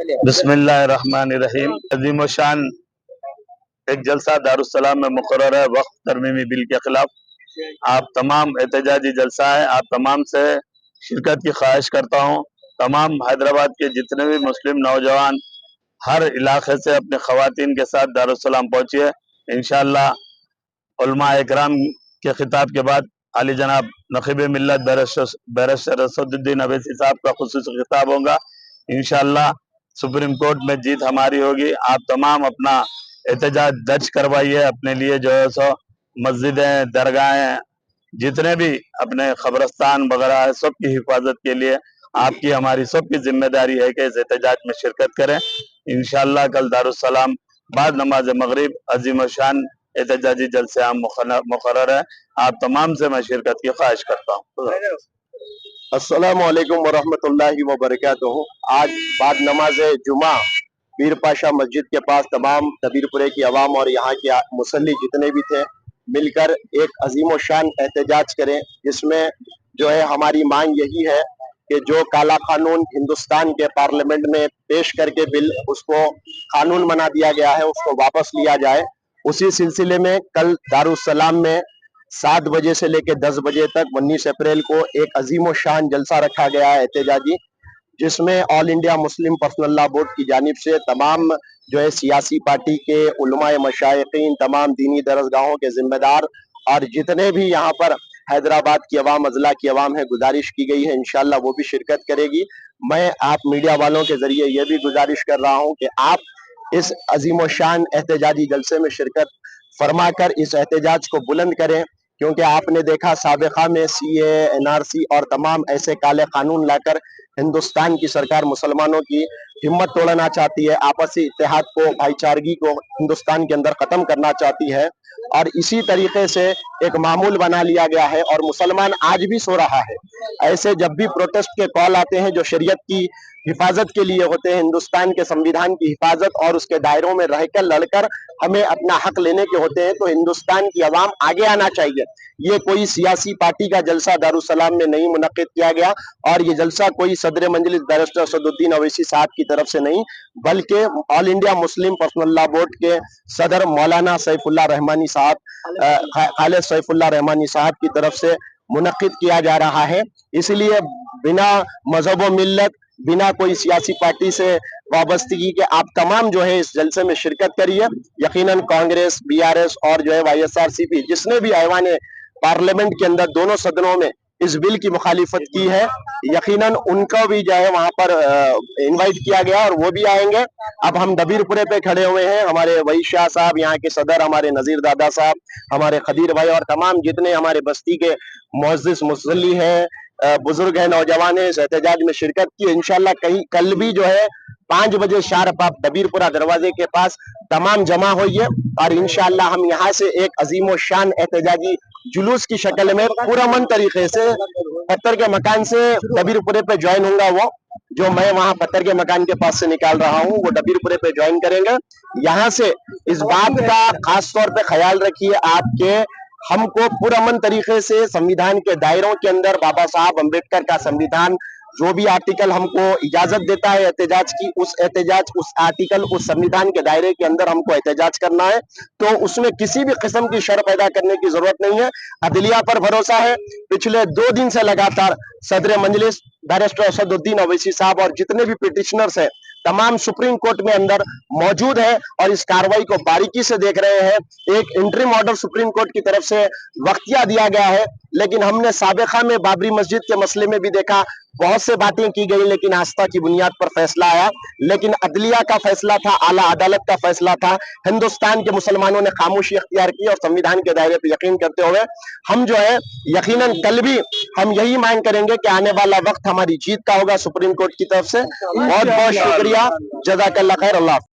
بسم اللہ الرحمن الرحیم۔ عظیم و شان ایک جلسہ دارالسلام میں مقرر ہے وقف ترمیمی بل کے خلاف۔ آپ تمام احتجاجی جلسہ ہے، آپ تمام سے شرکت کی خواہش کرتا ہوں۔ تمام حیدرآباد کے جتنے بھی مسلم نوجوان ہر علاقے سے اپنے خواتین کے ساتھ دارالسلام پہنچیے۔ انشاءاللہ علماء اکرام کے خطاب کے بعد علی جناب نقیب ملت بیرسٹر اسد الدین اویسی صاحب کا خصوصی خطاب ہوگا۔ انشاءاللہ سپریم کورٹ میں جیت ہماری ہوگی۔ آپ تمام اپنا احتجاج درج کروائیے، اپنے لیے جو ہے سو مسجدیں، درگاہیں، جتنے بھی اپنے قبرستان وغیرہ ہے، سب کی حفاظت کے لیے آپ کی ہماری سب کی ذمہ داری ہے کہ اس احتجاج میں شرکت کریں۔ انشاءاللہ کل دارالسلام بعد نماز مغرب عظیم و شان احتجاجی جلسے عام مقرر ہے۔ آپ تمام سے میں شرکت کی خواہش کرتا ہوں۔ السلام علیکم ورحمۃ اللہ وبرکاتہ۔ آج بعد نماز جمعہ پیر پاشا مسجد کے پاس تمام دبیر پورے کی عوام اور یہاں کے مصلی جتنے بھی تھے مل کر ایک عظیم و شان احتجاج کریں، جس میں جو ہے ہماری مانگ یہی ہے کہ جو کالا قانون ہندوستان کے پارلیمنٹ میں پیش کر کے بل اس کو قانون بنا دیا گیا ہے اس کو واپس لیا جائے۔ اسی سلسلے میں کل دارالسلام میں 7 بجے سے لے کے 10 بجے تک 19 اپریل کو ایک عظیم و شان جلسہ رکھا گیا ہے احتجاجی، جس میں آل انڈیا مسلم پرسنل لا بورڈ کی جانب سے تمام جو ہے سیاسی پارٹی کے علماء مشائقین، تمام دینی درسگاہوں کے ذمہ دار اور جتنے بھی یہاں پر حیدرآباد کی عوام، اضلاع کی عوام ہے، گزارش کی گئی ہے انشاءاللہ وہ بھی شرکت کرے گی۔ میں آپ میڈیا والوں کے ذریعے یہ بھی گزارش کر رہا ہوں کہ آپ اس عظیم و شان احتجاجی جلسے میں شرکت فرما کر اس احتجاج کو بلند کریں، کیونکہ آپ نے دیکھا سابقہ میں سی اے، این آر سی اور تمام ایسے کالے قانون لا کر ہندوستان کی سرکار مسلمانوں کی ہمت توڑنا چاہتی ہے، آپسی اتحاد کو، بھائی چارگی کو ہندوستان کے اندر ختم کرنا چاہتی ہے، اور اسی طریقے سے ایک معمول بنا لیا گیا ہے اور مسلمان آج بھی سو رہا ہے۔ ایسے جب بھی پروٹیسٹ کے کال آتے ہیں جو شریعت کی حفاظت کے لیے ہوتے ہیں، ہندوستان کے سمویدھان کی حفاظت اور اس کے دائروں میں رہ کر لڑ کر ہمیں اپنا حق لینے کے ہوتے ہیں، تو ہندوستان کی عوام آگے آنا چاہیے۔ یہ کوئی سیاسی پارٹی کا جلسہ دارالسلام میں نہیں منعقد کیا گیا، اور یہ جلسہ کوئی صدر مجلس بیرسٹر اسد الدین اویسی صاحب کی طرف سے نہیں، بلکہ آل انڈیا مسلم پرسنل لا بورڈ کے صدر مولانا سیف اللہ رحمانی صاحب، خالد سیف اللہ رحمانی صاحب کی طرف سے منعقد کیا جا رہا ہے۔ اس لیے بنا مذہب و ملت، بنا کوئی سیاسی پارٹی سے وابستگی کے آپ تمام جو ہے اس جلسے میں شرکت کریے۔ یقیناً کانگریس، بی آر ایس اور جو ہے وائی ایس آر سی پی جس نے بھی ایوان پارلیمنٹ کے اندر دونوں صدنوں میں اس بل کی مخالفت کی ہے، یقیناً ان کو بھی جو ہے وہاں پر انوائٹ کیا گیا اور وہ بھی آئیں گے۔ اب ہم دبیر پورے پہ کھڑے ہوئے ہیں، ہمارے وحید شاہ صاحب یہاں کے صدر، ہمارے نذیر دادا صاحب، ہمارے خدیر بھائی اور تمام جتنے ہمارے بستی کے معزز مصلی ہیں، بزرگ ہیں، نوجوان ہیں، اس احتجاج میں شرکت کی۔ انشاءاللہ کل بھی جو ہے 5 بجے شارپ آپ دبیر پورہ دروازے کے پاس تمام جمع ہوئیے، اور انشاءاللہ ہم یہاں سے ایک عظیم و شان احتجاجی جلوس کی شکل میں پرامن طریقے سے پتھر کے مکان سے دبیر پورے پہ جوائن ہوں گا، وہ جو میں وہاں پتھر کے مکان کے پاس سے نکال رہا ہوں وہ دبیر پورے پہ جوائن کریں گے۔ یہاں سے اس بات کا خاص طور پہ خیال رکھیے آپ کے ہم کو پرامن طریقے سے سمویدھان کے دائروں کے اندر بابا صاحب امبیڈکر کا سمویدھان جو بھی آرٹیکل ہم کو اجازت دیتا ہے احتجاج کی، اس آرٹیکل اس سمویدھان کے دائرے کے اندر ہم کو احتجاج کرنا ہے، تو اس میں کسی بھی قسم کی شر پیدا کرنے کی ضرورت نہیں ہے۔ عدلیہ پر بھروسہ ہے۔ پچھلے 2 دن سے لگاتار صدر مجلس بیرسٹر اسد الدین اویسی صاحب اور جتنے بھی پیٹیشنرز ہیں تمام سپریم کورٹ میں اندر موجود ہے اور اس کاروائی کو باریکی سے دیکھ رہے ہیں۔ ایک انٹریم آرڈر سپریم کورٹ کی طرف سے وقتیہ دیا گیا ہے، لیکن ہم نے سابقہ میں بابری مسجد کے مسئلے میں بھی دیکھا بہت سے باتیں کی گئی، لیکن آستہ کی بنیاد پر فیصلہ آیا، لیکن عدلیہ کا فیصلہ تھا، اعلیٰ عدالت کا فیصلہ تھا، ہندوستان کے مسلمانوں نے خاموشی اختیار کی اور سمویدھان کے دائرے پہ یقین کرتے ہوئے ہم جو ہے یقیناً کل بھی ہم یہی مانگ کریں گے کہ آنے والا وقت ہماری جیت کا ہوگا سپریم کورٹ کی طرف سے۔ بہت بہت شکریہ، جزاک اللہ خیر، اللہ حافظ۔